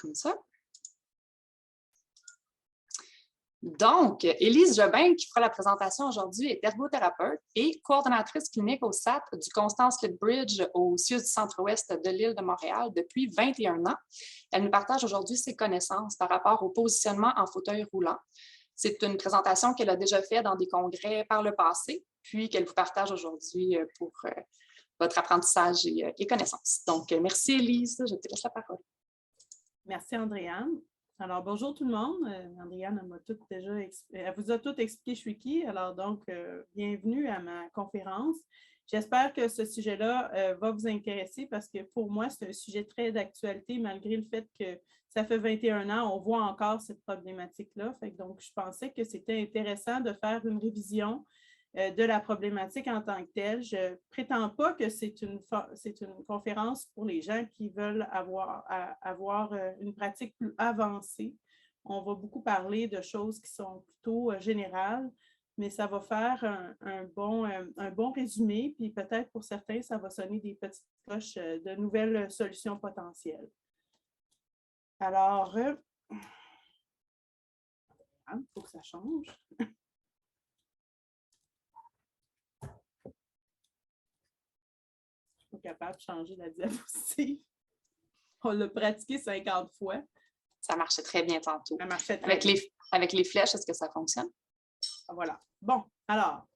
Comme ça. Donc, Élise Jobin, qui fera la présentation aujourd'hui, est ergothérapeute et coordonnatrice clinique au SAT du Constance Lethbridge au CIUS du centre-ouest de l'île de Montréal depuis 21 ans. Elle nous partage aujourd'hui ses connaissances par rapport au positionnement en fauteuil roulant. C'est une présentation qu'elle a déjà faite dans des congrès par le passé, puis qu'elle vous partage aujourd'hui pour votre apprentissage et connaissances. Donc, merci Élise, je te laisse la parole. Merci Andréane. Alors, bonjour tout le monde. Andréane, elle vous a tout expliqué je suis qui. Alors, donc, bienvenue à ma conférence. J'espère que ce sujet-là va vous intéresser parce que pour moi, c'est un sujet très d'actualité malgré le fait que ça fait 21 ans, on voit encore cette problématique-là. Donc, je pensais que c'était intéressant de faire une révision de la problématique en tant que telle. Je ne prétends pas que c'est une conférence pour les gens qui veulent avoir une pratique plus avancée. On va beaucoup parler de choses qui sont plutôt générales, mais ça va faire un bon résumé, puis peut-être pour certains, ça va sonner des petites cloches de nouvelles solutions potentielles. Alors, il faut que ça change. Capable de changer la diapositive. On l'a pratiqué 50 fois. Ça marchait très bien tantôt. Ça marchait très bien. Avec les flèches, est-ce que ça fonctionne? Voilà. Bon, alors,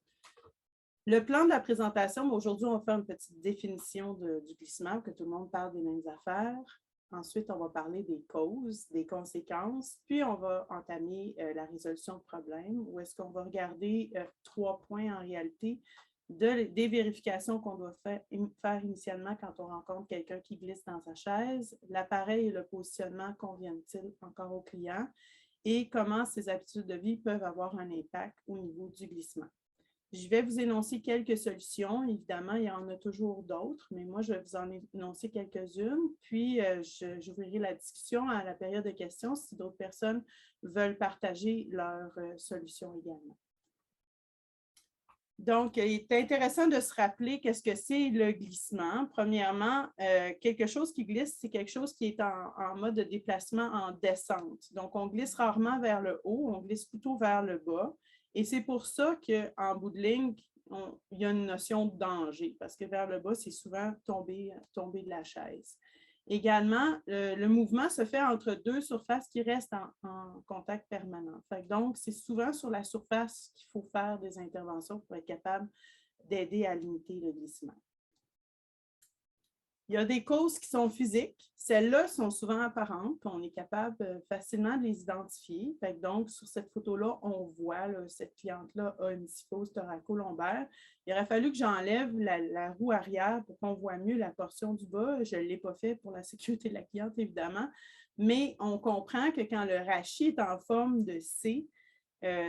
le plan de la présentation, aujourd'hui, on va faire une petite définition du glissement, que tout le monde parle des mêmes affaires. Ensuite, on va parler des causes, des conséquences, puis on va entamer la résolution de problèmes, où est-ce qu'on va regarder 3 points en réalité, des vérifications qu'on doit faire initialement quand on rencontre quelqu'un qui glisse dans sa chaise, l'appareil et le positionnement conviennent-ils encore au client et comment ces habitudes de vie peuvent avoir un impact au niveau du glissement. Je vais vous énoncer quelques solutions. Évidemment, il y en a toujours d'autres, mais moi, je vais vous en énoncer quelques-unes. Puis, j'ouvrirai la discussion à la période de questions si d'autres personnes veulent partager leurs solutions également. Donc, il est intéressant de se rappeler qu'est-ce que c'est le glissement. Premièrement, quelque chose qui glisse, c'est quelque chose qui est en mode de déplacement en descente. Donc, on glisse rarement vers le haut, on glisse plutôt vers le bas. Et c'est pour ça qu'en bout de ligne, il y a une notion de danger, parce que vers le bas, c'est souvent tomber de la chaise. Également, le mouvement se fait entre deux surfaces qui restent en contact permanent. Donc, c'est souvent sur la surface qu'il faut faire des interventions pour être capable d'aider à limiter le glissement. Il y a des causes qui sont physiques. Celles-là sont souvent apparentes. On est capable facilement de les identifier. Donc, sur cette photo-là, on voit cette cliente-là a une psychose thoraco-lombaire. Il aurait fallu que j'enlève la roue arrière pour qu'on voit mieux la portion du bas. Je ne l'ai pas fait pour la sécurité de la cliente, évidemment. Mais on comprend que quand le rachis est en forme de C,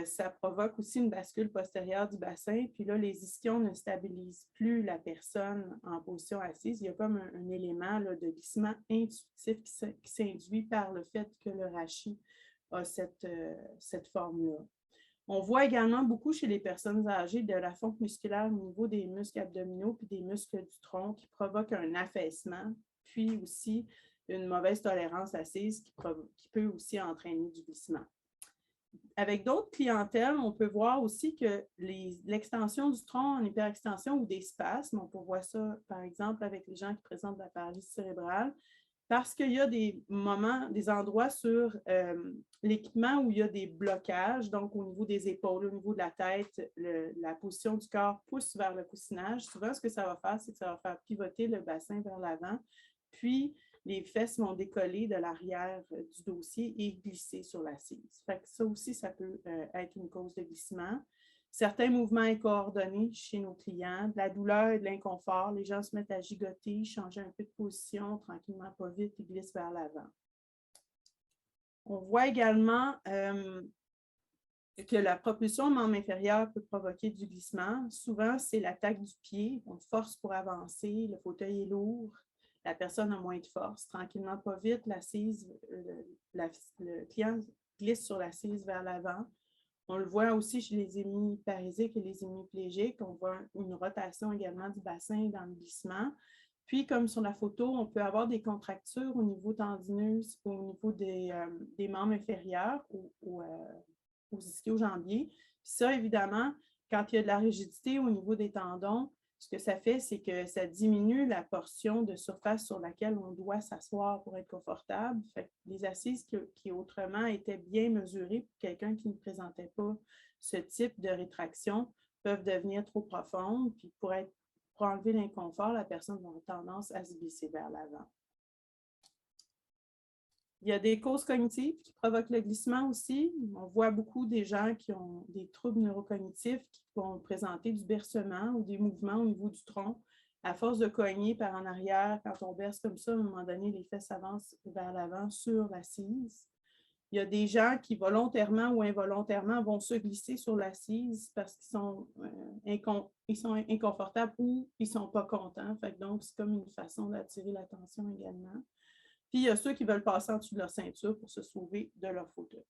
ça provoque aussi une bascule postérieure du bassin. Puis là, les ischions ne stabilisent plus la personne en position assise. Il y a comme un élément là, de glissement intuitif qui s'induit par le fait que le rachis a cette forme-là. On voit également beaucoup chez les personnes âgées de la fonte musculaire au niveau des muscles abdominaux puis des muscles du tronc qui provoquent un affaissement, puis aussi une mauvaise tolérance assise qui peut aussi entraîner du glissement. Avec d'autres clientèles, on peut voir aussi que l'extension du tronc en hyperextension ou des spasmes, on peut voir ça par exemple avec les gens qui présentent de la paralysie cérébrale, parce qu'il y a des moments, des endroits sur l'équipement où il y a des blocages, donc au niveau des épaules, au niveau de la tête, la position du corps pousse vers le coussinage. Souvent, ce que ça va faire, c'est que ça va faire pivoter le bassin vers l'avant, puis les fesses vont décoller de l'arrière du dossier et glisser sur l'assise. Ça aussi, ça peut être une cause de glissement. Certains mouvements incoordonnés chez nos clients, de la douleur et de l'inconfort, les gens se mettent à gigoter, changer un peu de position, tranquillement, pas vite, ils glissent vers l'avant. On voit également que la propulsion membre inférieur peut provoquer du glissement. Souvent, c'est l'attaque du pied, on force pour avancer, le fauteuil est lourd. La personne a moins de force. Tranquillement, pas vite, le client glisse sur l'assise vers l'avant. On le voit aussi chez les hémiparésiques et les hémiplégiques. On voit une rotation également du bassin dans le glissement. Puis, comme sur la photo, on peut avoir des contractures au niveau tendineuse, au niveau des membres inférieurs aux ischio-jambiers. Puis ça, évidemment, quand il y a de la rigidité au niveau des tendons, ce que ça fait, c'est que ça diminue la portion de surface sur laquelle on doit s'asseoir pour être confortable. Fait que les assises qui autrement étaient bien mesurées pour quelqu'un qui ne présentait pas ce type de rétraction peuvent devenir trop profondes. Puis pour enlever l'inconfort, la personne va avoir tendance à se glisser vers l'avant. Il y a des causes cognitives qui provoquent le glissement aussi. On voit beaucoup des gens qui ont des troubles neurocognitifs qui vont présenter du bercement ou des mouvements au niveau du tronc. À force de cogner par en arrière, quand on berce comme ça, à un moment donné, les fesses avancent vers l'avant sur l'assise. Il y a des gens qui, volontairement ou involontairement, vont se glisser sur l'assise parce qu'ils sont, inconfortables ou ils ne sont pas contents. Donc, c'est comme une façon d'attirer l'attention également. Puis, il y a ceux qui veulent passer en dessous de leur ceinture pour se sauver de leur fauteuil.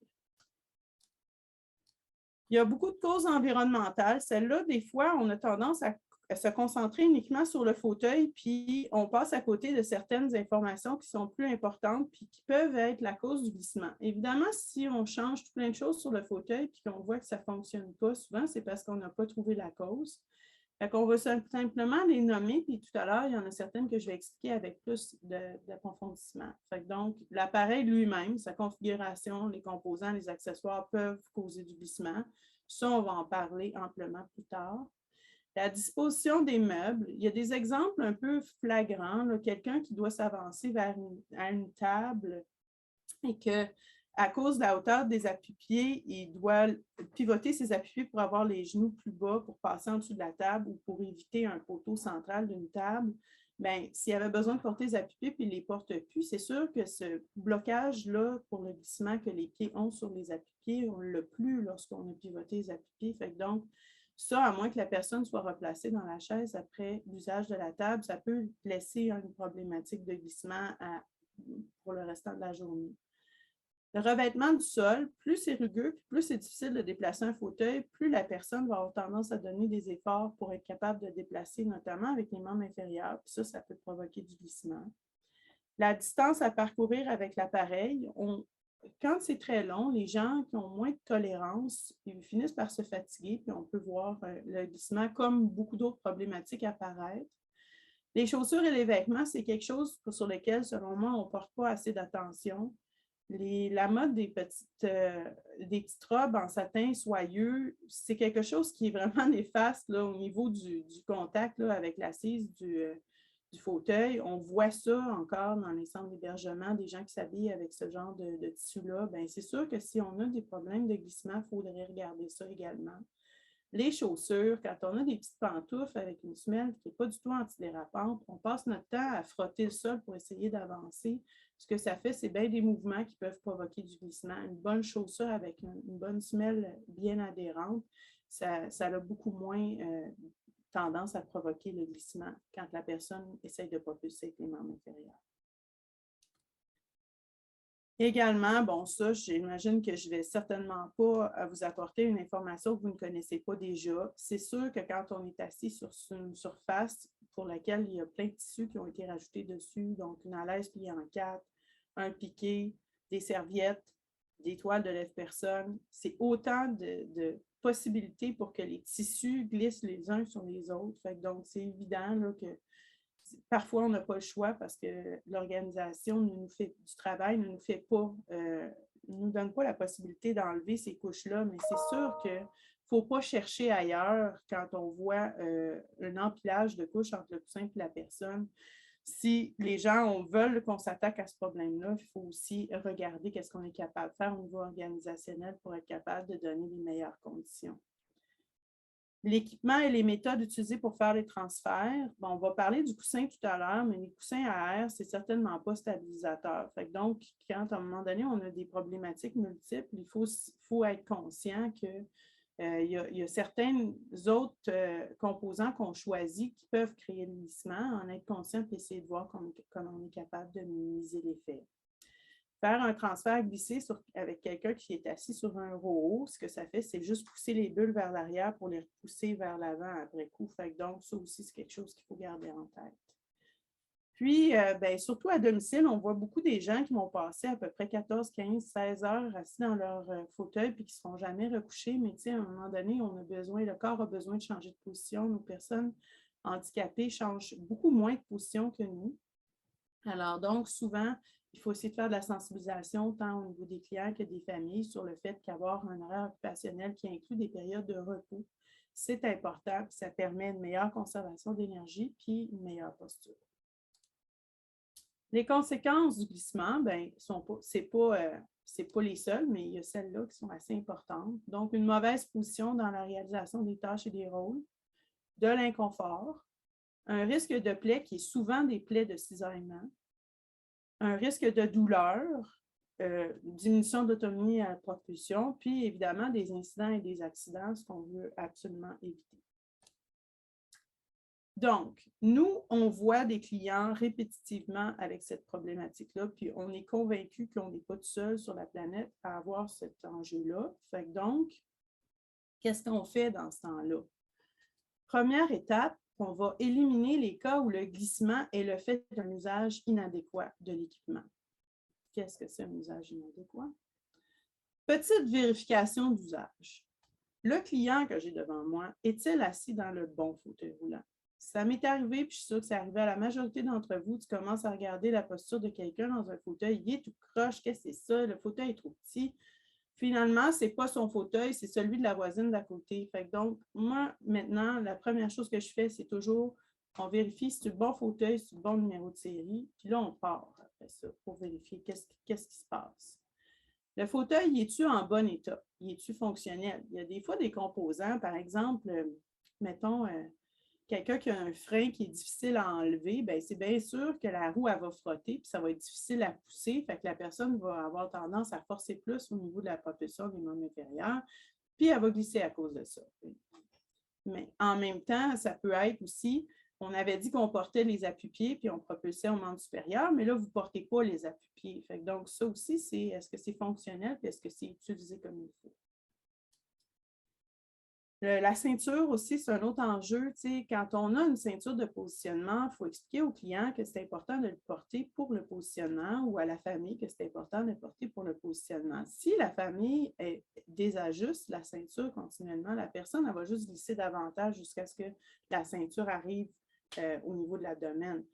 Il y a beaucoup de causes environnementales. Celles-là, des fois, on a tendance à se concentrer uniquement sur le fauteuil, puis on passe à côté de certaines informations qui sont plus importantes, puis qui peuvent être la cause du glissement. Évidemment, si on change plein de choses sur le fauteuil, puis qu'on voit que ça ne fonctionne pas, souvent, c'est parce qu'on n'a pas trouvé la cause. Fait qu'on va simplement les nommer, puis tout à l'heure, il y en a certaines que je vais expliquer avec plus d'approfondissement. Donc, l'appareil lui-même, sa configuration, les composants, les accessoires peuvent causer du glissement. Ça, on va en parler amplement plus tard. La disposition des meubles, il y a des exemples un peu flagrants. Quelqu'un qui doit s'avancer vers une table et que, à cause de la hauteur des appuis-pieds, il doit pivoter ses appuis-pieds pour avoir les genoux plus bas pour passer en dessous de la table ou pour éviter un poteau central d'une table. Bien, s'il avait besoin de porter les appuis-pieds puis il ne les porte plus, c'est sûr que ce blocage-là pour le glissement que les pieds ont sur les appuis-pieds, on ne l'a plus lorsqu'on a pivoté les appuis-pieds. Donc, ça, à moins que la personne soit replacée dans la chaise après l'usage de la table, ça peut laisser une problématique de glissement pour le restant de la journée. Le revêtement du sol, plus c'est rugueux, plus c'est difficile de déplacer un fauteuil, plus la personne va avoir tendance à donner des efforts pour être capable de déplacer, notamment avec les membres inférieurs. Puis ça peut provoquer du glissement. La distance à parcourir avec l'appareil, quand c'est très long, les gens qui ont moins de tolérance, ils finissent par se fatiguer, puis on peut voir le glissement comme beaucoup d'autres problématiques apparaître. Les chaussures et les vêtements, c'est quelque chose sur lequel, selon moi, on ne porte pas assez d'attention. La mode des petites robes en satin soyeux, c'est quelque chose qui est vraiment néfaste là, au niveau du contact là, avec l'assise du fauteuil. On voit ça encore dans les centres d'hébergement, des gens qui s'habillent avec ce genre de tissu-là. Bien, c'est sûr que si on a des problèmes de glissement, il faudrait regarder ça également. Les chaussures, quand on a des petites pantoufles avec une semelle qui n'est pas du tout antidérapante, on passe notre temps à frotter le sol pour essayer d'avancer. Ce que ça fait, c'est bien des mouvements qui peuvent provoquer du glissement. Une bonne chaussure avec une bonne semelle bien adhérente, ça a beaucoup moins tendance à provoquer le glissement quand la personne essaie de propulser avec les membres inférieurs. Également, bon, ça, j'imagine que je ne vais certainement pas vous apporter une information que vous ne connaissez pas déjà. C'est sûr que quand on est assis sur une surface pour laquelle il y a plein de tissus qui ont été rajoutés dessus, donc une alaise pliée en quatre, un piqué, des serviettes, des toiles de lève-personne, c'est autant de possibilités pour que les tissus glissent les uns sur les autres. Donc, c'est évident là, que parfois, on n'a pas le choix parce que l'organisation du travail ne nous donne pas la possibilité d'enlever ces couches-là, mais c'est sûr qu'il ne faut pas chercher ailleurs quand on voit un empilage de couches entre le coussin et la personne. Si les gens veulent qu'on s'attaque à ce problème-là, il faut aussi regarder qu'est-ce qu'on est capable de faire au niveau organisationnel pour être capable de donner les meilleures conditions. L'équipement et les méthodes utilisées pour faire les transferts. Bon, on va parler du coussin tout à l'heure, mais les coussins à air, ce n'est certainement pas stabilisateur. Donc, quand à un moment donné, on a des problématiques multiples, il faut être conscient qu'il y a certains autres composants qu'on choisit qui peuvent créer le glissement, en être conscient et essayer de voir comment on est capable de minimiser l'effet. Faire un transfert glissé avec quelqu'un qui est assis sur un row, ce que ça fait, c'est juste pousser les bulles vers l'arrière pour les repousser vers l'avant après coup. Donc, ça aussi, c'est quelque chose qu'il faut garder en tête. Puis, bien, surtout à domicile, on voit beaucoup des gens qui vont passer à peu près 14, 15, 16 heures assis dans leur fauteuil puis qui ne seront jamais recouchés. Mais tu sais, à un moment donné, le corps a besoin de changer de position. Nos personnes handicapées changent beaucoup moins de position que nous. Alors, donc, souvent, il faut essayer de faire de la sensibilisation tant au niveau des clients que des familles sur le fait qu'avoir un horaire occupationnel qui inclut des périodes de repos, c'est important, puis ça permet une meilleure conservation d'énergie puis une meilleure posture. Les conséquences du glissement, ben, ce n'est pas les seules, mais il y a celles-là qui sont assez importantes. Donc, une mauvaise position dans la réalisation des tâches et des rôles, de l'inconfort, un risque de plaie qui est souvent des plaies de cisaillement, un risque de douleur, diminution d'autonomie à la propulsion, puis évidemment des incidents et des accidents, ce qu'on veut absolument éviter. Donc, nous, on voit des clients répétitivement avec cette problématique-là, puis on est convaincu qu'on n'est pas tout seul sur la planète à avoir cet enjeu-là. Fait que donc, qu'est-ce qu'on fait dans ce temps-là? Première étape, on va éliminer les cas où le glissement est le fait d'un usage inadéquat de l'équipement. Qu'est-ce que c'est un usage inadéquat? Petite vérification d'usage. Le client que j'ai devant moi, est-il assis dans le bon fauteuil roulant? Ça m'est arrivé, puis je suis sûre que c'est arrivé à la majorité d'entre vous, tu commences à regarder la posture de quelqu'un dans un fauteuil, il est tout croche, qu'est-ce que c'est ça? Le fauteuil est trop petit. Finalement, ce n'est pas son fauteuil, c'est celui de la voisine d'à côté. Fait que donc, moi, maintenant, la première chose que je fais, c'est toujours, on vérifie si c'est le bon fauteuil, si c'est le bon numéro de série, puis là, on part après ça pour vérifier qu'est-ce qui se passe. Le fauteuil, il est-tu en bon état? Il est-tu fonctionnel? Il y a des fois des composants, par exemple, mettons, quelqu'un qui a un frein qui est difficile à enlever, bien, c'est bien sûr que la roue, elle va frotter, puis ça va être difficile à pousser, fait que la personne va avoir tendance à forcer plus au niveau de la propulsion des membres inférieurs, puis elle va glisser à cause de ça. Mais en même temps, ça peut être aussi, on avait dit qu'on portait les appuis-pieds, puis on propulsait au membre supérieur, mais là, vous ne portez pas les appuis-pieds. Fait que donc, ça aussi, c'est est-ce que c'est fonctionnel, puis est-ce que c'est utilisé comme il faut? La ceinture aussi, c'est un autre enjeu. Quand on a une ceinture de positionnement, il faut expliquer au client que c'est important de le porter pour le positionnement ou à la famille que c'est important de le porter pour le positionnement. Si la famille désajuste la ceinture continuellement, la personne elle va juste glisser davantage jusqu'à ce que la ceinture arrive au niveau de l'abdomen.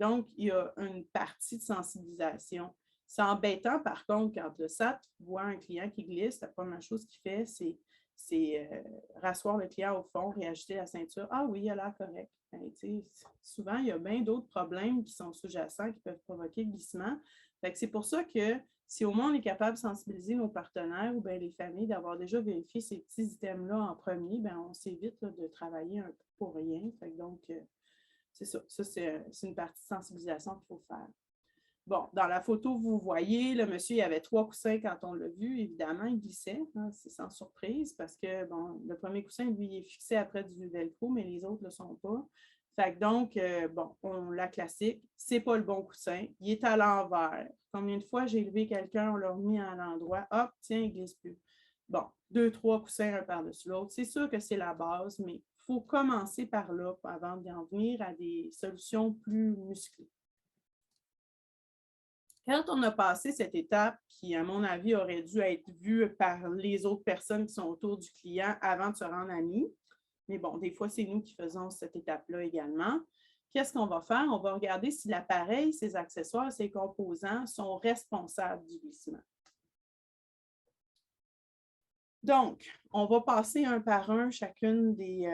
Donc, il y a une partie de sensibilisation. C'est embêtant, par contre, quand le SAT voit un client qui glisse, la première chose qu'il fait, c'est rasseoir le client au fond, réajuster la ceinture. Ah oui, il a l'air correct. Ben, souvent, il y a bien d'autres problèmes qui sont sous-jacents qui peuvent provoquer le glissement. C'est pour ça que si au moins on est capable de sensibiliser nos partenaires ou bien les familles d'avoir déjà vérifié ces petits items-là en premier, bien, on s'évite de travailler un peu pour rien. Donc, c'est ça. Ça, c'est une partie de sensibilisation qu'il faut faire. Bon, dans la photo, vous voyez, le monsieur, il avait 3 coussins quand on l'a vu. Évidemment, il glissait. Hein, c'est sans surprise parce que, bon, le premier coussin, lui, il est fixé après du velcro, mais les autres ne le sont pas. Fait que donc, bon, la classique, c'est pas le bon coussin. Il est à l'envers. Combien de fois j'ai levé quelqu'un, on l'a remis à l'endroit. Hop, tiens, il glisse plus. Bon, 2, 3 coussins un par-dessus l'autre. C'est sûr que c'est la base, mais il faut commencer par là avant d'en venir à des solutions plus musclées. Quand on a passé cette étape, qui, à mon avis, aurait dû être vue par les autres personnes qui sont autour du client avant de se rendre à nous, mais bon, des fois, c'est nous qui faisons cette étape-là également. Qu'est-ce qu'on va faire? On va regarder si l'appareil, ses accessoires, ses composants sont responsables du glissement. Donc, on va passer un par un chacune des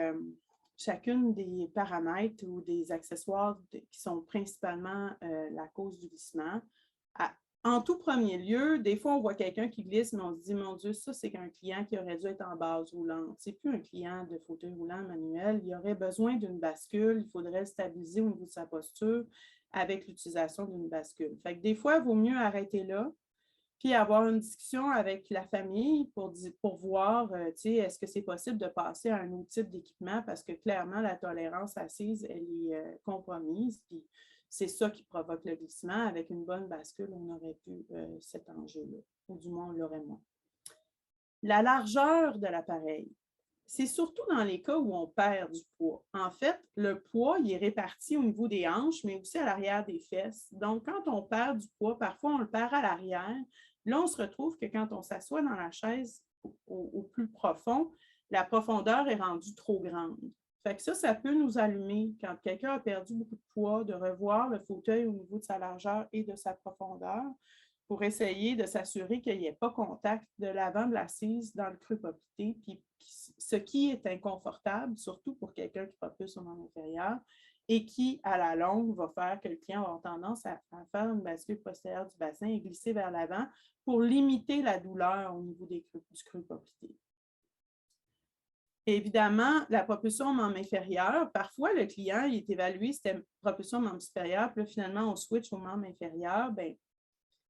paramètres ou des accessoires qui sont principalement la cause du glissement. En tout premier lieu, des fois, on voit quelqu'un qui glisse, mais on se dit, mon Dieu, ça, c'est un client qui aurait dû être en base roulante. Ce n'est plus un client de fauteuil roulant manuel. Il aurait besoin d'une bascule. Il faudrait le stabiliser au niveau de sa posture avec l'utilisation d'une bascule. Fait que des fois, il vaut mieux arrêter là, puis avoir une discussion avec la famille pour voir, est-ce que c'est possible de passer à un autre type d'équipement parce que clairement, la tolérance assise, elle est compromise. Puis c'est ça qui provoque le glissement. Avec une bonne bascule, on aurait pu cet enjeu-là, ou du moins, on l'aurait moins. La largeur de l'appareil. C'est surtout dans les cas où on perd du poids. En fait, le poids, il est réparti au niveau des hanches, mais aussi à l'arrière des fesses. Donc, quand on perd du poids, parfois on le perd à l'arrière. Là, on se retrouve que quand on s'assoit dans la chaise au plus profond, la profondeur est rendue trop grande. Fait que ça peut nous allumer quand quelqu'un a perdu beaucoup de poids, de revoir le fauteuil au niveau de sa largeur et de sa profondeur pour essayer de s'assurer qu'il n'y ait pas contact de l'avant de l'assise dans le creux poplité, puis ce qui est inconfortable, surtout pour quelqu'un qui propulse au membre inférieur, et qui, à la longue, va faire que le client va avoir tendance à faire une bascule postérieure du bassin et glisser vers l'avant pour limiter la douleur au niveau du creux poplité. Évidemment, la propulsion au membre inférieur, parfois le client il est évalué, c'était propulsion au membre supérieur, puis là, finalement, on switch au membre inférieur. Bien,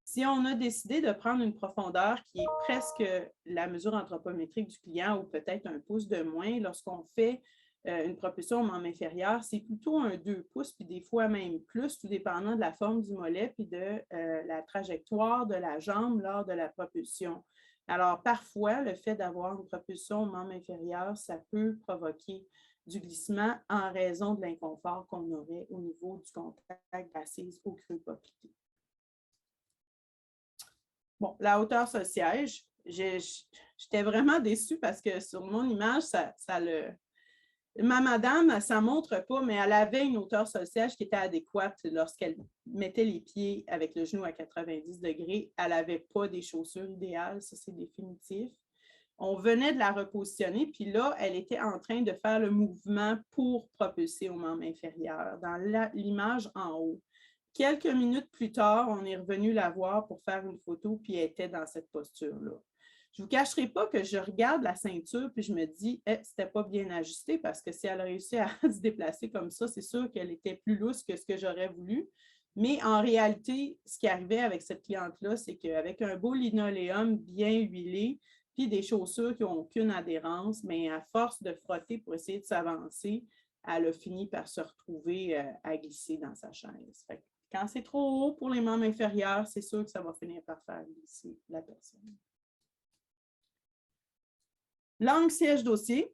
si on a décidé de prendre une profondeur qui est presque la mesure anthropométrique du client ou peut-être un pouce de moins, lorsqu'on fait une propulsion au membre inférieur, c'est plutôt un 2 pouces, puis des fois même plus, tout dépendant de la forme du mollet puis de la trajectoire de la jambe lors de la propulsion. Alors, parfois, le fait d'avoir une propulsion au membre inférieur, ça peut provoquer du glissement en raison de l'inconfort qu'on aurait au niveau du contact d'assise au creux poplité. Bon, la hauteur sur le siège, j'étais vraiment déçue parce que sur mon image, ma madame, ça ne montre pas, mais elle avait une hauteur sur le siège qui était adéquate lorsqu'elle mettait les pieds avec le genou à 90 degrés. Elle n'avait pas des chaussures idéales, ça c'est définitif. On venait de la repositionner, puis là, elle était en train de faire le mouvement pour propulser au membre inférieur dans l'image en haut. Quelques minutes plus tard, on est revenu la voir pour faire une photo, puis elle était dans cette posture-là. Je ne vous cacherai pas que je regarde la ceinture, puis je me dis, c'était pas bien ajusté parce que si elle a réussi à se déplacer comme ça, c'est sûr qu'elle était plus lousse que ce que j'aurais voulu. Mais en réalité, ce qui arrivait avec cette cliente-là, c'est qu'avec un beau linoléum bien huilé, puis des chaussures qui n'ont aucune adhérence, mais à force de frotter pour essayer de s'avancer, elle a fini par se retrouver à glisser dans sa chaise. Fait que quand c'est trop haut pour les membres inférieurs, c'est sûr que ça va finir par faire glisser la personne. L'angle siège-dossier.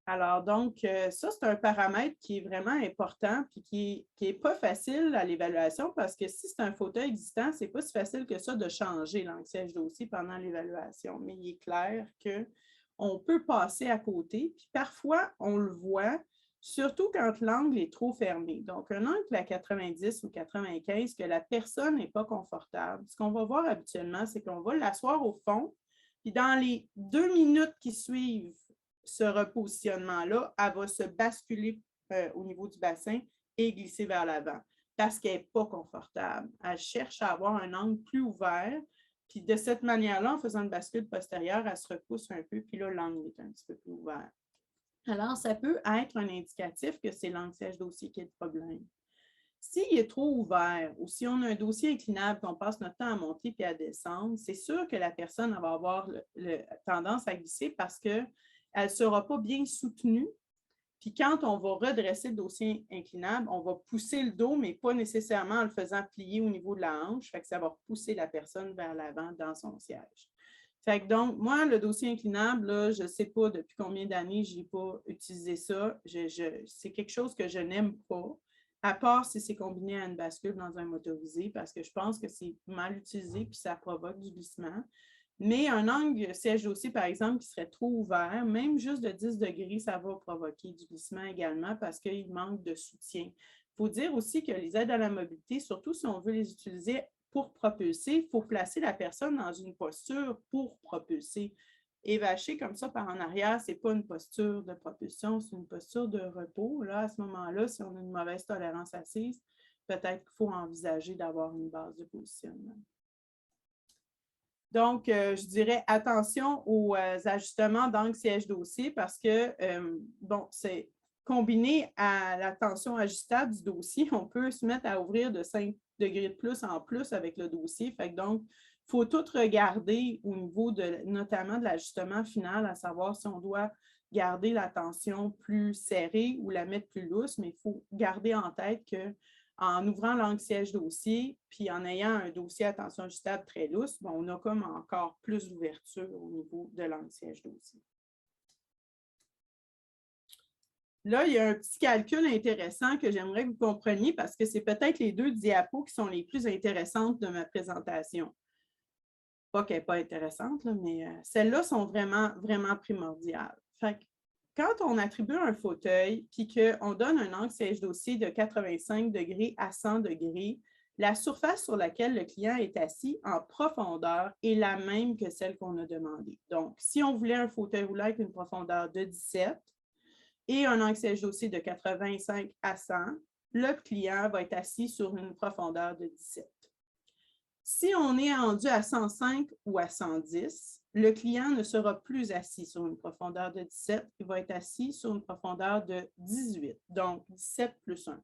Alors, donc, ça, c'est un paramètre qui est vraiment important et qui n'est pas facile à l'évaluation parce que si c'est un fauteuil existant, ce n'est pas si facile que ça de changer l'angle siège-dossier pendant l'évaluation. Mais il est clair qu'on peut passer à côté. Puis parfois, on le voit, surtout quand l'angle est trop fermé. Donc, un angle à 90 ou 95, que la personne n'est pas confortable. Ce qu'on va voir habituellement, c'est qu'on va l'asseoir au fond. Puis dans les 2 minutes qui suivent ce repositionnement-là, elle va se basculer au niveau du bassin et glisser vers l'avant parce qu'elle n'est pas confortable. Elle cherche à avoir un angle plus ouvert. Puis de cette manière-là, en faisant une bascule postérieure, elle se repousse un peu, puis là, l'angle est un petit peu plus ouvert. Alors, ça peut être un indicatif que c'est l'angle siège-dossier qui est le problème. S'il est trop ouvert ou si on a un dossier inclinable qu'on passe notre temps à monter puis à descendre, c'est sûr que la personne va avoir tendance à glisser parce qu'elle ne sera pas bien soutenue. Puis quand on va redresser le dossier inclinable, on va pousser le dos, mais pas nécessairement en le faisant plier au niveau de la hanche. Fait que ça va pousser la personne vers l'avant dans son siège. Fait que donc, moi, le dossier inclinable, là, je ne sais pas depuis combien d'années je n'ai pas utilisé ça. C'est quelque chose que je n'aime pas, à part si c'est combiné à une bascule dans un motorisé, parce que je pense que c'est mal utilisé puis ça provoque du glissement. Mais un angle siège-dossier, par exemple, qui serait trop ouvert, même juste de 10 degrés, ça va provoquer du glissement également parce qu'il manque de soutien. Il faut dire aussi que les aides à la mobilité, surtout si on veut les utiliser pour propulser, il faut placer la personne dans une posture pour propulser. Évacher comme ça par en arrière, ce n'est pas une posture de propulsion, c'est une posture de repos. Là, à ce moment-là, si on a une mauvaise tolérance assise, peut-être qu'il faut envisager d'avoir une base de positionnement. Donc, je dirais attention aux ajustements d'angle siège-dossier parce que, bon, c'est combiné à la tension ajustable du dossier, on peut se mettre à ouvrir de 5 degrés de plus en plus avec le dossier. Fait que donc, il faut tout regarder au niveau notamment de l'ajustement final, à savoir si on doit garder la tension plus serrée ou la mettre plus lousse, mais il faut garder en tête que en ouvrant l'angle siège-dossier, puis en ayant un dossier à tension ajustable très lousse, bon, on a comme encore plus d'ouverture au niveau de l'angle siège-dossier. Là, il y a un petit calcul intéressant que j'aimerais que vous compreniez parce que c'est peut-être les 2 diapos qui sont les plus intéressantes de ma présentation. Pas qu'elle n'est pas intéressante, là, mais celles-là sont vraiment, vraiment primordiales. Fait que quand on attribue un fauteuil puis qu'on donne un angle siège-dossier de 85 degrés à 100 degrés, la surface sur laquelle le client est assis en profondeur est la même que celle qu'on a demandée. Donc, si on voulait un fauteuil roulant avec une profondeur de 17 et un angle siège-dossier de 85 à 100, le client va être assis sur une profondeur de 17. Si on est rendu à 105 ou à 110, le client ne sera plus assis sur une profondeur de 17, il va être assis sur une profondeur de 18, donc 17 plus 1.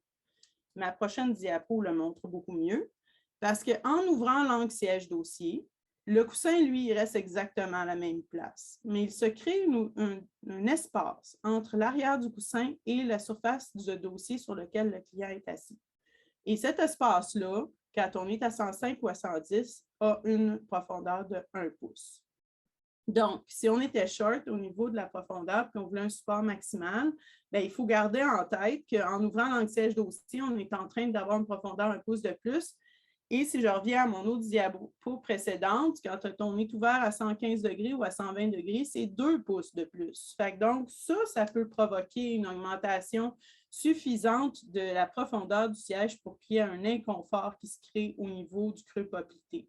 Ma prochaine diapo le montre beaucoup mieux parce qu'en ouvrant l'angle siège-dossier, le coussin, lui, il reste exactement à la même place, mais il se crée un espace entre l'arrière du coussin et la surface du dossier sur lequel le client est assis. Et cet espace-là, quand on est à 105 ou à 110, a une profondeur de 1 pouce. Donc, si on était short au niveau de la profondeur et qu'on voulait un support maximal, bien, il faut garder en tête qu'en ouvrant l'angle siège-dossier, on est en train d'avoir une profondeur 1 pouce de plus. Et si je reviens à mon autre diapo précédente, quand on est ouvert à 115 degrés ou à 120 degrés, c'est 2 pouces de plus. Fait que donc, ça peut provoquer une augmentation suffisante de la profondeur du siège pour qu'il y ait un inconfort qui se crée au niveau du creux poplité.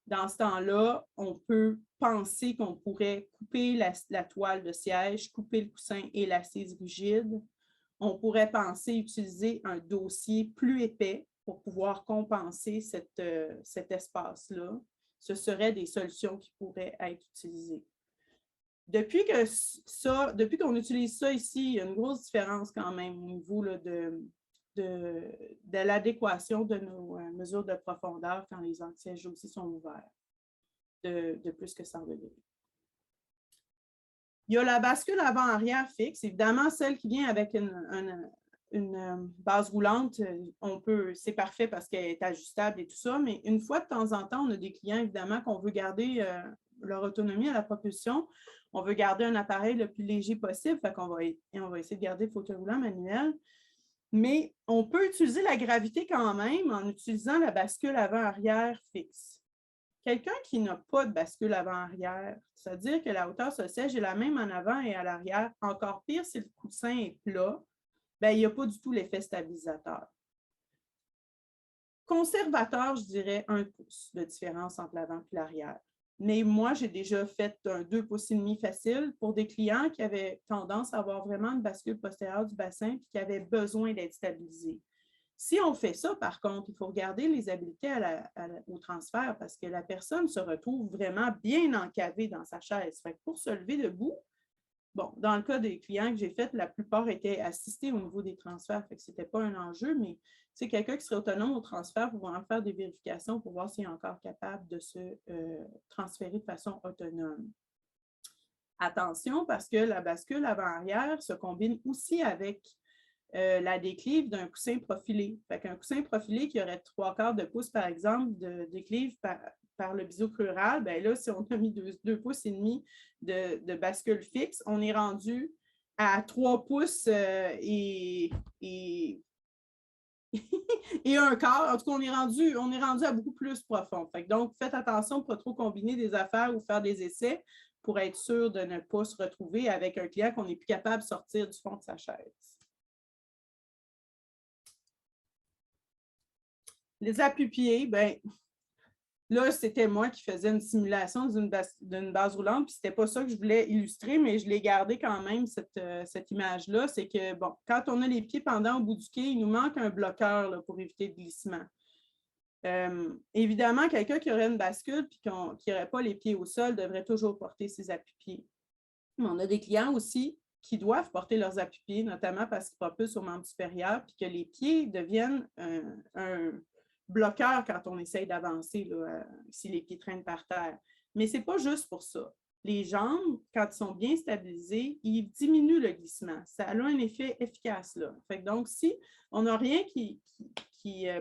Dans ce temps-là, on peut penser qu'on pourrait couper la toile de siège, couper le coussin et l'assise rigide. On pourrait penser utiliser un dossier plus épais pour pouvoir compenser cet espace-là. Ce seraient des solutions qui pourraient être utilisées. Depuis qu'on utilise ça ici, il y a une grosse différence quand même au niveau là, de l'adéquation de nos mesures de profondeur quand les angles siège-dossier sont ouverts de plus que 100 degrés. Il y a la bascule avant-arrière fixe, évidemment celle qui vient avec une base roulante, c'est parfait parce qu'elle est ajustable et tout ça, mais une fois de temps en temps, on a des clients évidemment qu'on veut garder leur autonomie à la propulsion. On veut garder un appareil le plus léger possible, fait qu'on va essayer de garder le fauteuil roulant manuel. Mais on peut utiliser la gravité quand même en utilisant la bascule avant-arrière fixe. Quelqu'un qui n'a pas de bascule avant-arrière, c'est-à-dire que la hauteur sur le siège est la même en avant et à l'arrière, encore pire si le coussin est plat, bien, il n'y a pas du tout l'effet stabilisateur. Conservateur, je dirais 1 pouce de différence entre l'avant et l'arrière. Mais moi, j'ai déjà fait un 2,5 pouces facile pour des clients qui avaient tendance à avoir vraiment une bascule postérieure du bassin et qui avaient besoin d'être stabilisés. Si on fait ça, par contre, il faut regarder les habiletés au transfert parce que la personne se retrouve vraiment bien encavée dans sa chaise. Fait que pour se lever debout, bon, dans le cas des clients que j'ai faits, la plupart étaient assistés au niveau des transferts, fait que ce n'était pas un enjeu, mais c'est quelqu'un qui serait autonome au transfert pour en faire des vérifications pour voir s'il est encore capable de se transférer de façon autonome. Attention, parce que la bascule avant-arrière se combine aussi avec la déclive d'un coussin profilé. Fait qu'un coussin profilé qui aurait 3/4 de pouce, par exemple, de déclive par le biseau crural, bien là, si on a mis 2,5 pouces de bascule fixe, on est rendu à 3 pouces et 1/4. En tout cas, on est rendu à beaucoup plus profond. Fait que donc, faites attention pour ne pas trop combiner des affaires ou faire des essais pour être sûr de ne pas se retrouver avec un client qu'on n'est plus capable de sortir du fond de sa chaise. Les appuis-pieds, bien, là, c'était moi qui faisais une simulation d'une base roulante, puis c'était pas ça que je voulais illustrer, mais je l'ai gardé quand même, cette image-là. C'est que, bon, quand on a les pieds pendants au bout du quai, il nous manque un bloqueur là, pour éviter le glissement. Évidemment, quelqu'un qui aurait une bascule et qui n'aurait pas les pieds au sol devrait toujours porter ses appuis-pieds. On a des clients aussi qui doivent porter leurs appuis-pieds, notamment parce qu'ils propulsent au membre supérieur, puis que les pieds deviennent un bloqueur quand on essaye d'avancer, si les pieds traînent par terre. Mais ce n'est pas juste pour ça. Les jambes, quand ils sont bien stabilisés, ils diminuent le glissement. Ça a un effet efficace, là. Fait que donc, si on n'a rien qui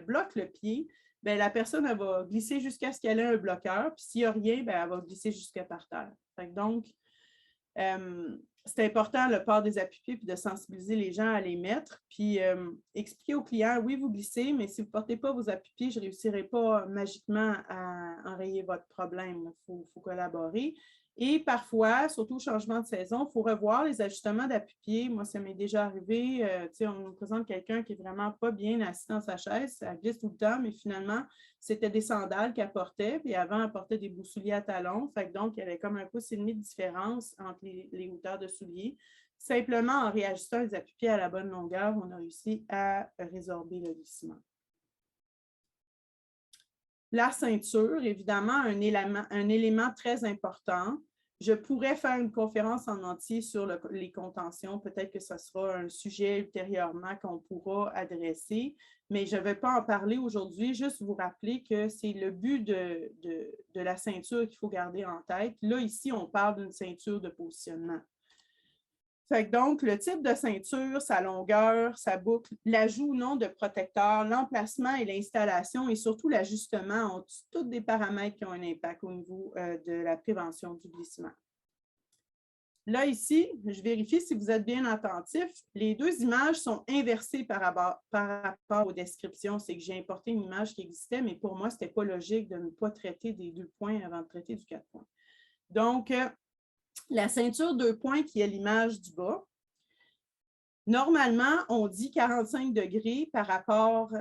bloque le pied, bien, la personne elle va glisser jusqu'à ce qu'elle ait un bloqueur, puis s'il n'y a rien, bien, elle va glisser jusqu'à par terre. Fait que donc, c'est important le port des appuis-pieds puis de sensibiliser les gens à les mettre. Puis expliquer aux clients, oui, vous glissez, mais si vous ne portez pas vos appuis-pieds, je ne réussirai pas magiquement à enrayer votre problème. Il faut collaborer. Et parfois, surtout au changement de saison, il faut revoir les ajustements d'appui-pieds. Moi, ça m'est déjà arrivé. On nous présente quelqu'un qui n'est vraiment pas bien assis dans sa chaise. Ça glisse tout le temps, mais finalement, c'était des sandales qu'elle portait. Puis avant, elle portait des beaux souliers à talons. Fait que donc, il y avait comme 1,5 pouce de différence entre les hauteurs de souliers. Simplement, en réajustant les appuis-pieds à la bonne longueur, on a réussi à résorber le glissement. La ceinture, évidemment, un élément très important. Je pourrais faire une conférence en entier sur les contentions. Peut-être que ce sera un sujet ultérieurement qu'on pourra adresser, mais je ne vais pas en parler aujourd'hui. Juste vous rappeler que c'est le but de la ceinture qu'il faut garder en tête. Là, ici, on parle d'une ceinture de positionnement. Fait que donc, le type de ceinture, sa longueur, sa boucle, l'ajout ou non de protecteur, l'emplacement et l'installation et surtout l'ajustement ont tous des paramètres qui ont un impact au niveau de la prévention du glissement. Là, ici, je vérifie si vous êtes bien attentif. Les deux images sont inversées par rapport aux descriptions. C'est que j'ai importé une image qui existait, mais pour moi, ce n'était pas logique de ne pas traiter des 2 points avant de traiter du 4 points. Donc, la ceinture 2 points qui est l'image du bas. Normalement, on dit 45 degrés par rapport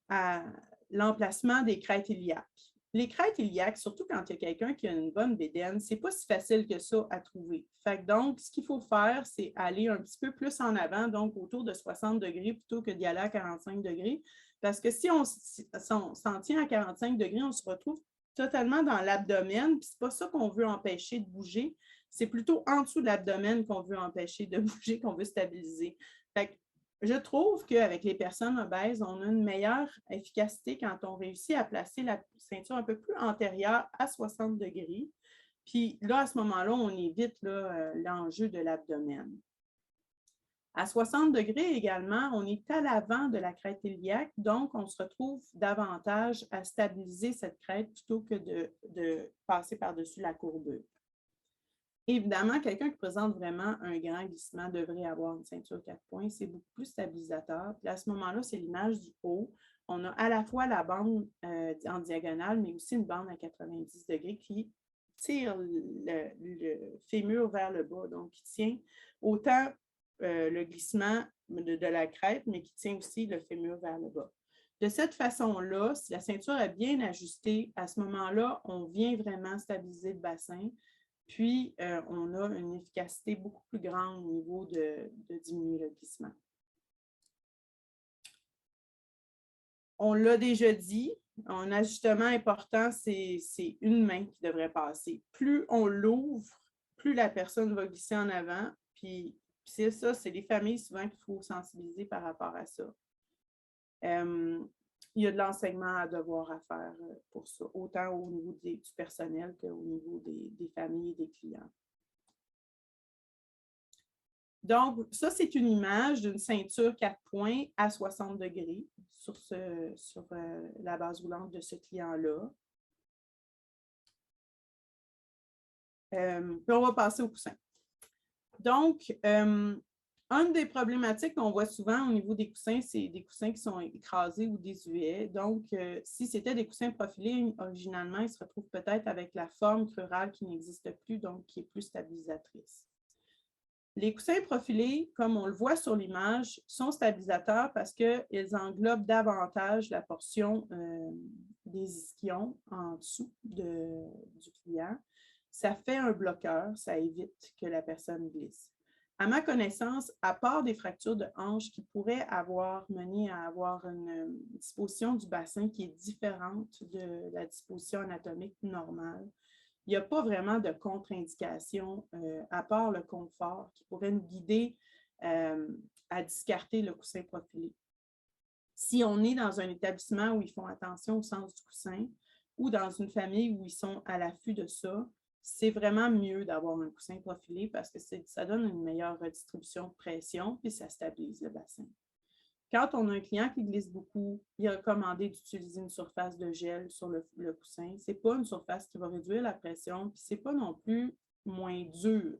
à l'emplacement des crêtes iliaques. Les crêtes iliaques, surtout quand il y a quelqu'un qui a une bonne bédaine, ce n'est pas si facile que ça à trouver. Donc, ce qu'il faut faire, c'est aller un petit peu plus en avant, donc autour de 60 degrés plutôt que d'y aller à 45 degrés. Parce que si on s'en tient à 45 degrés, on se retrouve totalement dans l'abdomen, puis ce n'est pas ça qu'on veut empêcher de bouger. C'est plutôt en dessous de l'abdomen qu'on veut empêcher de bouger, qu'on veut stabiliser. Fait que je trouve qu'avec les personnes obèses, on a une meilleure efficacité quand on réussit à placer la ceinture un peu plus antérieure à 60 degrés. Puis là, à ce moment-là, on évite l'enjeu de l'abdomen. À 60 degrés également, on est à l'avant de la crête iliaque, donc on se retrouve davantage à stabiliser cette crête plutôt que de passer par-dessus la courbure. Évidemment, quelqu'un qui présente vraiment un grand glissement devrait avoir une ceinture 4 points. C'est beaucoup plus stabilisateur. Puis à ce moment-là, c'est l'image du haut. On a à la fois la bande en diagonale, mais aussi une bande à 90 degrés qui tire le fémur vers le bas. Donc, qui tient autant le glissement de la crête, mais qui tient aussi le fémur vers le bas. De cette façon-là, si la ceinture est bien ajustée, à ce moment-là, on vient vraiment stabiliser le bassin. Puis, on a une efficacité beaucoup plus grande au niveau de diminuer le glissement. On l'a déjà dit, un ajustement important, c'est une main qui devrait passer. Plus on l'ouvre, plus la personne va glisser en avant. Puis c'est ça, c'est les familles souvent qu'il faut sensibiliser par rapport à ça. Il y a de l'enseignement à devoir à faire pour ça, autant au niveau du personnel qu'au niveau des familles et des clients. Donc, ça, c'est une image d'une ceinture 4 points à 60 degrés sur la base roulante de ce client-là. Puis, on va passer au coussin. Donc, une des problématiques qu'on voit souvent au niveau des coussins, c'est des coussins qui sont écrasés ou désuets. Donc, si c'était des coussins profilés, originalement, ils se retrouvent peut-être avec la forme crurale qui n'existe plus, donc qui est plus stabilisatrice. Les coussins profilés, comme on le voit sur l'image, sont stabilisateurs parce qu'ils englobent davantage la portion des ischions en dessous du client. Ça fait un bloqueur, ça évite que la personne glisse. À ma connaissance, à part des fractures de hanche qui pourraient avoir mené à avoir une disposition du bassin qui est différente de la disposition anatomique normale, il n'y a pas vraiment de contre-indication, à part le confort, qui pourrait nous guider à discarter le coussin profilé. Si on est dans un établissement où ils font attention au sens du coussin ou dans une famille où ils sont à l'affût de ça, c'est vraiment mieux d'avoir un coussin profilé parce que ça donne une meilleure redistribution de pression puis ça stabilise le bassin. Quand on a un client qui glisse beaucoup, il est recommandé d'utiliser une surface de gel sur le coussin. Ce n'est pas une surface qui va réduire la pression, puis ce n'est pas non plus moins dur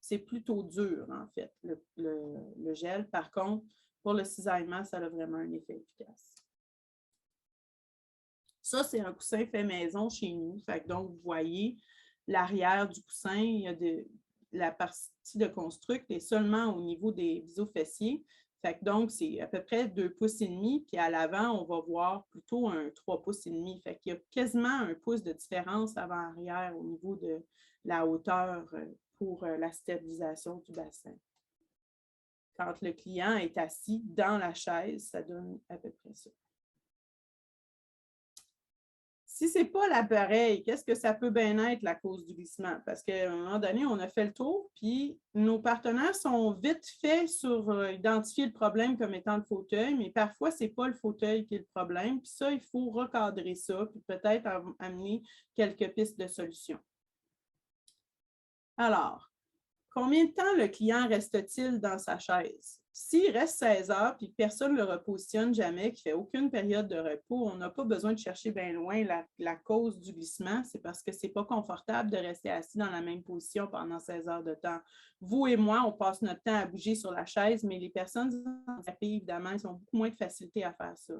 c'est plutôt dur, en fait, le gel. Par contre, pour le cisaillement, ça a vraiment un effet efficace. Ça, c'est un coussin fait maison chez nous. Fait que donc, vous voyez, l'arrière du coussin, il y a la partie de construct est seulement au niveau des isofessiers. Fait que donc, c'est à peu près 2,5 pouces. Puis à l'avant, on va voir plutôt un 3,5 pouces. Fait qu'il y a quasiment 1 pouce de différence avant-arrière au niveau de la hauteur pour la stabilisation du bassin. Quand le client est assis dans la chaise, ça donne à peu près ça. Si ce n'est pas l'appareil, qu'est-ce que ça peut bien être la cause du glissement? Parce qu'à un moment donné, on a fait le tour, puis nos partenaires sont vite faits sur identifier le problème comme étant le fauteuil, mais parfois, ce n'est pas le fauteuil qui est le problème. Puis ça, il faut recadrer ça, puis peut-être amener quelques pistes de solutions. Alors, combien de temps le client reste-t-il dans sa chaise? S'il reste 16 heures et que personne ne le repositionne jamais, qu'il ne fait aucune période de repos, on n'a pas besoin de chercher bien loin la cause du glissement. C'est parce que ce n'est pas confortable de rester assis dans la même position pendant 16 heures de temps. Vous et moi, on passe notre temps à bouger sur la chaise, mais les personnes handicapées, évidemment, ils ont beaucoup moins de facilité à faire ça.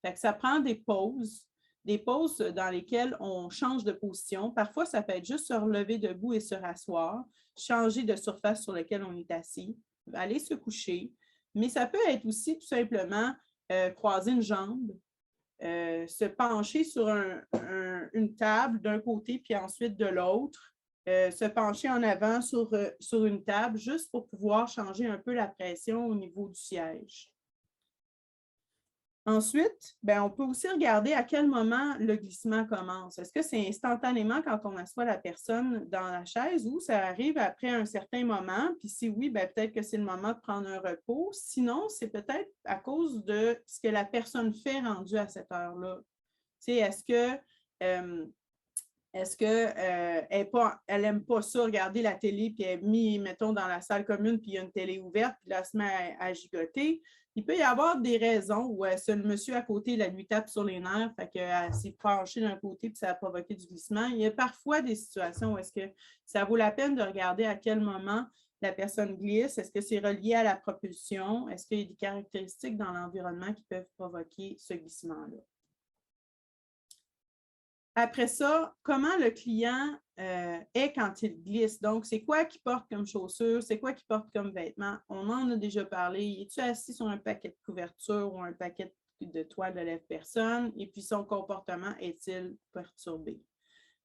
Fait que ça prend des pauses dans lesquelles on change de position. Parfois, ça peut être juste se relever debout et se rasseoir, changer de surface sur laquelle on est assis, aller se coucher. Mais ça peut être aussi tout simplement croiser une jambe, se pencher sur une table d'un côté puis ensuite de l'autre, se pencher en avant sur une table juste pour pouvoir changer un peu la pression au niveau du siège. Ensuite, on peut aussi regarder à quel moment le glissement commence. Est-ce que c'est instantanément quand on assoit la personne dans la chaise ou ça arrive après un certain moment? Puis si oui, peut-être que c'est le moment de prendre un repos. Sinon, c'est peut-être à cause de ce que la personne fait rendu à cette heure-là. Est-ce qu'elle n'aime pas ça, regarder la télé, puis elle est mise, mettons, dans la salle commune, puis il y a une télé ouverte, puis là, elle se met à gigoter. Il peut y avoir des raisons où le monsieur à côté, il lui tape sur les nerfs, fait qu'elle s'est penchée d'un côté, puis ça a provoqué du glissement. Il y a parfois des situations où est-ce que ça vaut la peine de regarder à quel moment la personne glisse. Est-ce que c'est relié à la propulsion? Est-ce qu'il y a des caractéristiques dans l'environnement qui peuvent provoquer ce glissement-là? Après ça, comment le client est quand il glisse? Donc, c'est quoi qu'il porte comme chaussures? C'est quoi qu'il porte comme vêtements? On en a déjà parlé. Es-tu assis sur un paquet de couverture ou un paquet de toile de lève-personne? Et puis, son comportement est-il perturbé?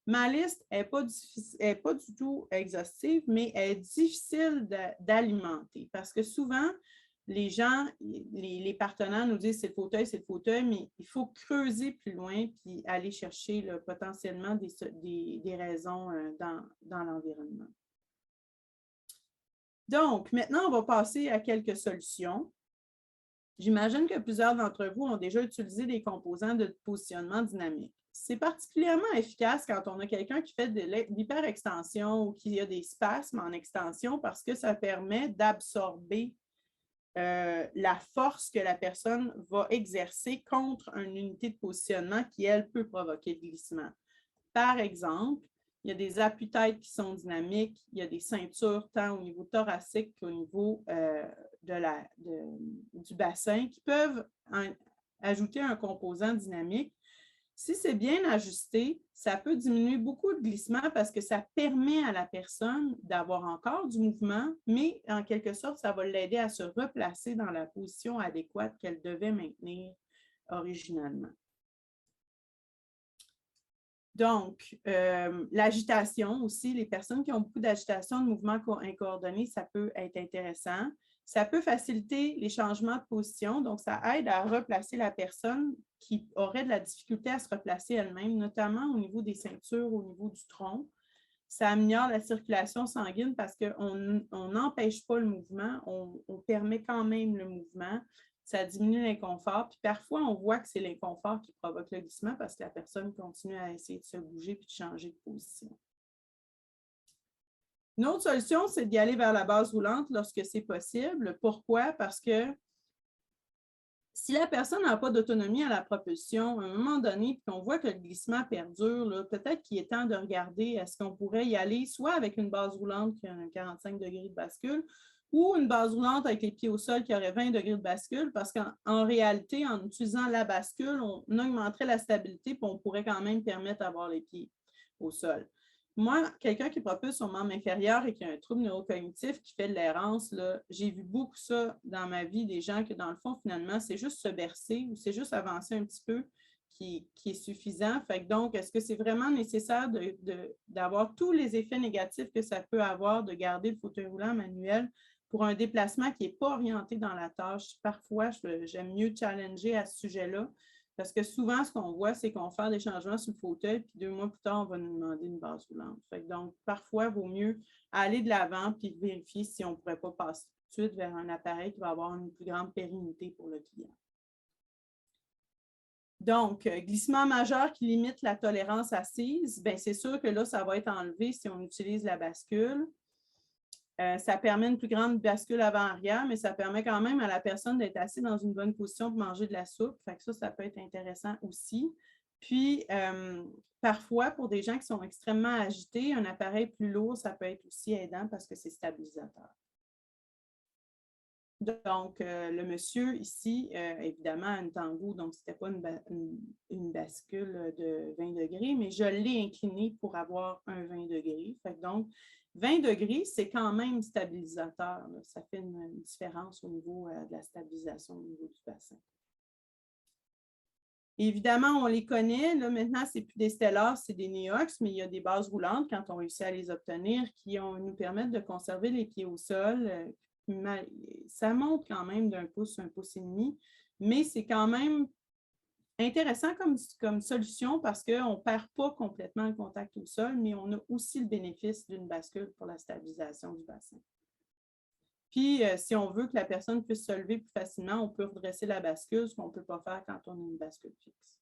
Ma liste n'est pas du tout exhaustive, mais elle est difficile d'alimenter parce que souvent, les gens, les partenaires nous disent c'est le fauteuil, mais il faut creuser plus loin puis aller chercher là, potentiellement des raisons dans l'environnement. Donc, maintenant, on va passer à quelques solutions. J'imagine que plusieurs d'entre vous ont déjà utilisé des composants de positionnement dynamique. C'est particulièrement efficace quand on a quelqu'un qui fait de l'hyperextension ou qui a des spasmes en extension parce que ça permet d'absorber la force que la personne va exercer contre une unité de positionnement qui, elle, peut provoquer le glissement. Par exemple, il y a des appuis-têtes qui sont dynamiques, il y a des ceintures tant au niveau thoracique qu'au niveau du bassin qui peuvent ajouter un composant dynamique. Si c'est bien ajusté, ça peut diminuer beaucoup de glissement parce que ça permet à la personne d'avoir encore du mouvement, mais en quelque sorte, ça va l'aider à se replacer dans la position adéquate qu'elle devait maintenir originalement. Donc, l'agitation aussi, les personnes qui ont beaucoup d'agitation, de mouvements incoordonnés, ça peut être intéressant. Ça peut faciliter les changements de position, donc ça aide à replacer la personne qui aurait de la difficulté à se replacer elle-même, notamment au niveau des ceintures, au niveau du tronc. Ça améliore la circulation sanguine parce qu'on n'empêche pas le mouvement, on permet quand même le mouvement. Ça diminue l'inconfort. Puis parfois, on voit que c'est l'inconfort qui provoque le glissement parce que la personne continue à essayer de se bouger puis de changer de position. Une autre solution, c'est d'y aller vers la base roulante lorsque c'est possible. Pourquoi? Parce que Si la personne n'a pas d'autonomie à la propulsion, à un moment donné, puis qu'on voit que le glissement perdure, peut-être qu'il est temps de regarder est-ce qu'on pourrait y aller soit avec une base roulante qui a un 45 degrés de bascule ou une base roulante avec les pieds au sol qui aurait 20 degrés de bascule, parce qu'en réalité, en utilisant la bascule, on augmenterait la stabilité puis on pourrait quand même permettre d'avoir les pieds au sol. Moi, quelqu'un qui propulse son membre inférieur et qui a un trouble neurocognitif, qui fait de l'errance, j'ai vu beaucoup ça dans ma vie, des gens que dans le fond, finalement, c'est juste se bercer ou c'est juste avancer un petit peu qui est suffisant. Fait que donc, est-ce que c'est vraiment nécessaire d'avoir tous les effets négatifs que ça peut avoir de garder le fauteuil roulant manuel pour un déplacement qui n'est pas orienté dans la tâche? Parfois, j'aime mieux challenger à ce sujet-là. Parce que souvent, ce qu'on voit, c'est qu'on fait des changements sur le fauteuil, puis 2 mois plus tard, on va nous demander une base roulante. Donc, parfois, il vaut mieux aller de l'avant puis vérifier si on ne pourrait pas passer tout de suite vers un appareil qui va avoir une plus grande pérennité pour le client. Donc, glissement majeur qui limite la tolérance assise, bien, c'est sûr que là, ça va être enlevé si on utilise la bascule. Ça permet une plus grande bascule avant-arrière, mais ça permet quand même à la personne d'être assise dans une bonne position pour manger de la soupe. Fait que ça peut être intéressant aussi. Puis, parfois, pour des gens qui sont extrêmement agités, un appareil plus lourd, ça peut être aussi aidant parce que c'est stabilisateur. Donc, le monsieur ici, évidemment, a une Tango, donc ce n'était pas une bascule de 20 degrés, mais je l'ai incliné pour avoir un 20 degrés. Fait que donc, 20 degrés, c'est quand même stabilisateur. Là. Ça fait une différence au niveau de la stabilisation au niveau du bassin. Évidemment, on les connaît. Là, maintenant, ce n'est plus des Stellar, c'est des Neox, mais il y a des bases roulantes quand on réussit à les obtenir qui nous permettent de conserver les pieds au sol. Ça monte quand même d'un pouce, 1,5 pouces, mais c'est quand même intéressant comme solution parce qu'on ne perd pas complètement le contact au sol, mais on a aussi le bénéfice d'une bascule pour la stabilisation du bassin. Puis, si on veut que la personne puisse se lever plus facilement, on peut redresser la bascule, ce qu'on ne peut pas faire quand on a une bascule fixe.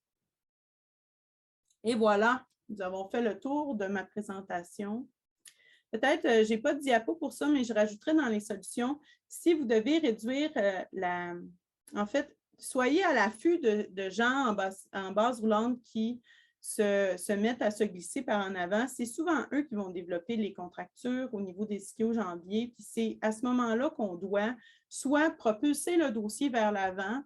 Et voilà, nous avons fait le tour de ma présentation. Peut-être, je n'ai pas de diapo pour ça, mais je rajouterai dans les solutions, si vous devez réduire en fait, soyez à l'affût de gens en base roulante qui se mettent à se glisser par en avant. C'est souvent eux qui vont développer les contractures au niveau des ischio-jambiers. Puis c'est à ce moment-là qu'on doit soit propulser le dossier vers l'avant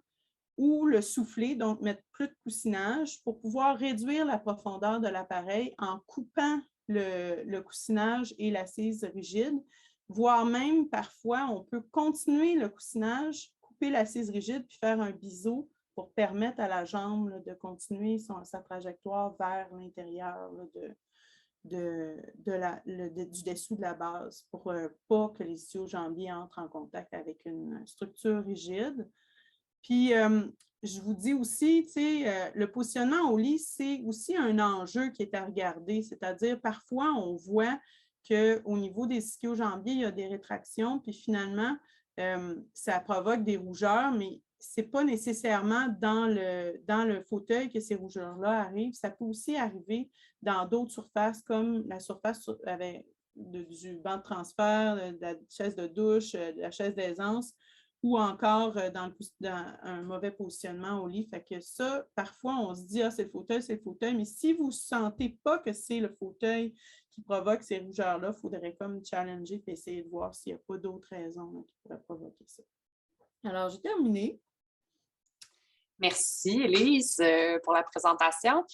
ou le souffler, donc mettre plus de coussinage pour pouvoir réduire la profondeur de l'appareil en coupant le coussinage et l'assise rigide, voire même parfois, on peut continuer le coussinage, couper l'assise rigide puis faire un biseau pour permettre à la jambe là, de continuer sa trajectoire vers l'intérieur du dessous de la base pour pas que les ischio-jambiers entrent en contact avec une structure rigide. Puis, je vous dis aussi, le positionnement au lit, c'est aussi un enjeu qui est à regarder. C'est-à-dire, parfois, on voit qu'au niveau des ischio-jambiers, il y a des rétractions, puis finalement, ça provoque des rougeurs, mais ce n'est pas nécessairement dans le fauteuil que ces rougeurs-là arrivent. Ça peut aussi arriver dans d'autres surfaces, comme la surface du banc de transfert, de la chaise de douche, de la chaise d'aisance, ou encore dans un mauvais positionnement au lit. Fait que ça, parfois, on se dit, ah, c'est le fauteuil, mais si vous ne sentez pas que c'est le fauteuil qui provoque ces rougeurs-là, il faudrait comme challenger et essayer de voir s'il n'y a pas d'autres raisons là, qui pourraient provoquer ça. Alors, j'ai terminé. Merci, Élise, pour la présentation.